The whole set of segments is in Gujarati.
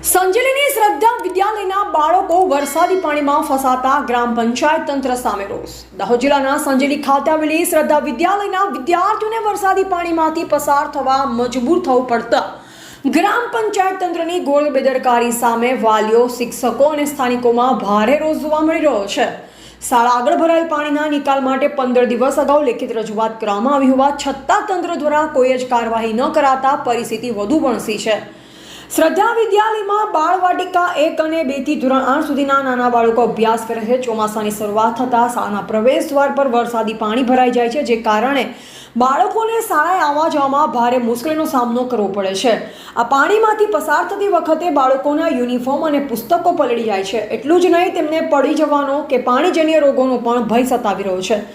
સંજેલીની શ્રદ્ધા વિદ્યાલયના બાળકો વરસાદી પાણીમાં ફસાતા ગ્રામ પંચાયત તંત્ર સામે રોષ. દાહોદ જિલ્લાના સંજેલી ખાતે આવેલી શ્રદ્ધા વિદ્યાલયના વિદ્યાર્થીઓને વરસાદી પાણીમાંથી પસાર થવા મજબૂર થવું પડતા ગ્રામ પંચાયત તંત્રની ઘોર બેદરકારી સામે વાલીઓ, શિક્ષકો અને સ્થાનિકોમાં ભારે રોષ જોવા મળી રહ્યો છે. શાળા આગળ ભરાયેલ પાણીના નિકાલ માટે 15 દિવસ અગાઉ લેખિત રજૂઆત કરવામાં આવી હોવા છતાં તંત્ર દ્વારા કોઈ જ કાર્યવાહી ન કરાતા પરિસ્થિતિ વધુ વણસી છે. શ્રદ્ધા વિદ્યાલયમાં બાળવાટિકા 1 અને 2 થી ધોરણ 8 સુધીના નાના બાળકો અભ્યાસ કરે છે. ચોમાસાની શરૂઆત થતાં શાળાના પ્રવેશ દ્વાર પર વરસાદી પાણી ભરાઈ જાય છે, જે કારણે બાળકોને શાળાએ આવવા જવામાં ભારે મુશ્કેલીનો સામનો કરવો પડે છે. આ પાણીમાંથી પસાર થતી વખતે બાળકોના યુનિફોર્મ અને પુસ્તકો પલળી જાય છે. એટલું જ નહીં, તેમને પડી જવાનો કે પાણીજન્ય રોગોનો પણ ભય સતાવી રહ્યો છે.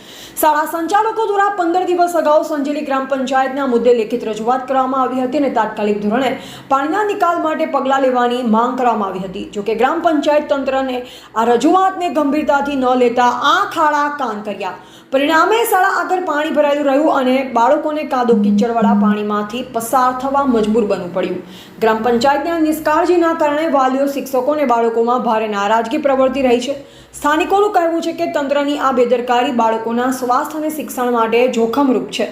શાળા સંચાલકો દ્વારા 15 દિવસ અગાઉ સંજેલી ગ્રામ પંચાયતના મુદ્દે લેખિત રજૂઆત કરવામાં આવી હતી અને તાત્કાલિક ધોરણે પાણીના નિકાલ માટે પગલાં લેવાની માંગ કરવામાં આવી હતી. જોકે ગ્રામ પંચાયત તંત્રને આ રજૂઆતને ગંભીરતાથી ન લેતા આંખ આડા કાન કર્યા. પરિણામે શાળા આગળ પાણી ભરાયેલું રહ્યું અને બાળકોને કાદવ કીચડવાળા પાણીમાંથી પસાર થવા મજબૂર બનવું પડ્યું. ગ્રામ પંચાયતના નિષ્કાળજીના કારણે વાલીઓ, શિક્ષકો અને બાળકોમાં ભારે નારાજગી પ્રવર્તી રહી છે. સ્થાનિકોનું કહેવું છે કે તંત્રની આ બેદરકારી બાળકોના સ્વાસ્થ્ય અને શિક્ષણ માટે જોખમરૂપ છે.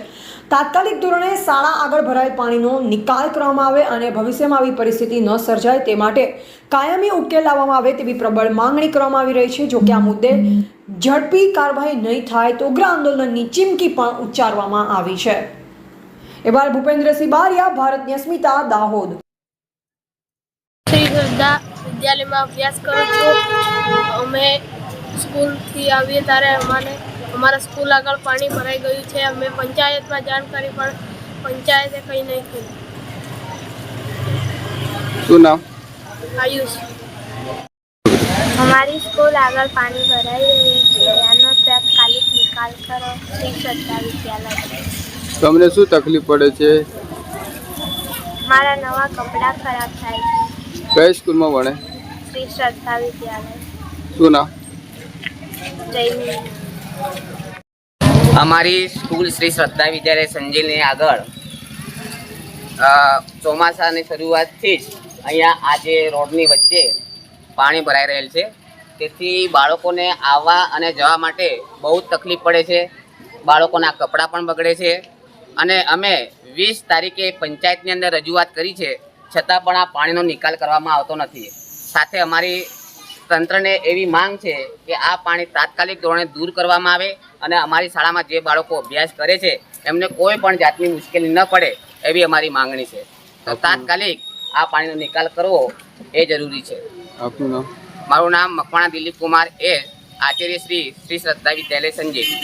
તાત્કાલિક ધોરણે શાળા આગળ ભરાયેલ પાણીનો નિકાલ કરવામાં આવે અને ભવિષ્યમાં આવી પરિસ્થિતિ ન સર્જાય તે માટે કાયમી ઉકેલ લાવવામાં આવે તેવી પ્રબળ માંગણી કરવામાં આવી રહી છે. જોકે આ મુદ્દે ઝડપી કાર્યવાહી નહીં થાય તો ઉગ્ર આંદોલનની ચીમકી પણ ઉચ્ચારવામાં આવી છે. એવા ભૂપેન્દ્રસિંહ બારિયા, ભારતની અસ્મિતા, દાહોદ. શ્રી શ્રદ્ધા વિદ્યાલયમાં અભ્યાસ કરું છું. અમે સ્કૂલથી આવીએ ત્યારે અમારા સ્કૂલ આગળ પાણી ભરાઈ ગયું છે. અમે પંચાયતમાં જાણ કરી પણ પંચાયતે કંઈ નહીં કર્યું. શું નામ? આયુષ. हमारी स्कूल આગળ પાણી ભરાઈ રહ્યું છે, આનો તાત્કાલિક નિકાલ કરો. શ્રી શ્રદ્ધા વિદ્યાલય. તમને શું તકલીફ પડે છે? મારા નવા કપડાં ખરાબ થાય છે. કઈ સ્કૂલમાં ભણે? શ્રી શ્રદ્ધા વિદ્યાલય. શું નામ? જય. અમારી સ્કૂલ શ્રી શ્રદ્ધા વિદ્યાલય સંજેલીની આગળ ચોમાસાની શરૂઆતથી જ અહીંયા આજે રોડની વચ્ચે પાણી ભરાઈ રહેલ છે. તેથી બાળકોને આવવા અને જવા માટે બહુ જ તકલીફ પડે છે. બાળકોના કપડાં પણ બગડે છે અને અમે 20 તારીખે પંચાયતની અંદર રજૂઆત કરી છે, છતાં પણ આ પાણીનો નિકાલ કરવામાં આવતો નથી. સાથે અમારી તંત્રને એવી માંગ છે કે આ પાણી તાત્કાલિક ધોરણે દૂર કરવામાં આવે અને અમારી શાળામાં જે બાળકો અભ્યાસ કરે છે એમને કોઈ પણ જાતની મુશ્કેલી ન પડે એવી અમારી માંગણી છે. તો તાત્કાલિક આ પાણીનો નિકાલ કરવો એ જરૂરી છે. આપનું નામ? મારું નામ મકવાણા દિલીપ કુમાર એ, આચાર્ય શ્રી શ્રી શ્રદ્ધા વિદ્યાલય સંજેલી.